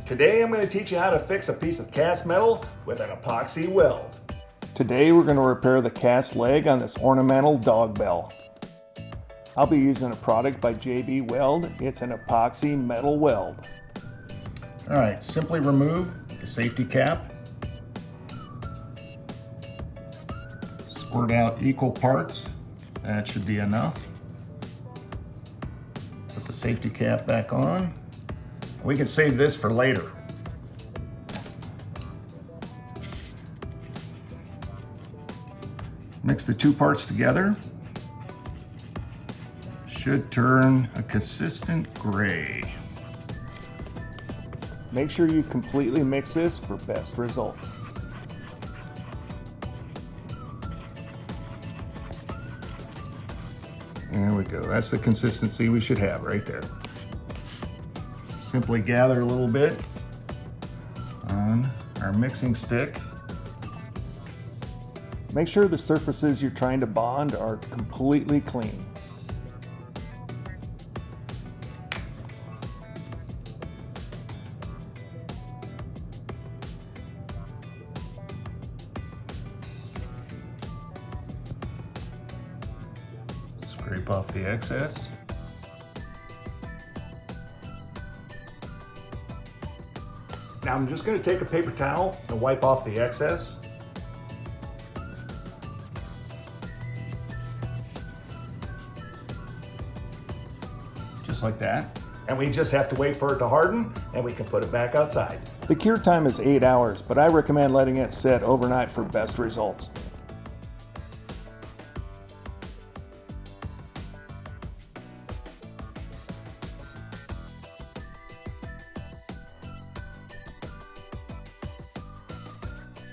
Today I'm going to teach you how to fix a piece of cast metal with an epoxy weld. Today we're going to repair the cast leg on this ornamental dog bell. I'll be using a product by JB Weld. It's an epoxy metal weld. Alright, simply remove the safety cap. Squirt out equal parts. That should be enough. Put the safety cap back on. We can save this for later. Mix the two parts together. Should turn a consistent gray. Make sure you completely mix this for best results. There we go. That's the consistency we should have right there. Simply gather a little bit on our mixing stick. Make sure the surfaces you're trying to bond are completely clean. Scrape off the excess. Now I'm just going to take a paper towel and wipe off the excess. Just like that. And we just have to wait for it to harden and we can put it back outside. The cure time is 8 hours, but I recommend letting it sit overnight for best results.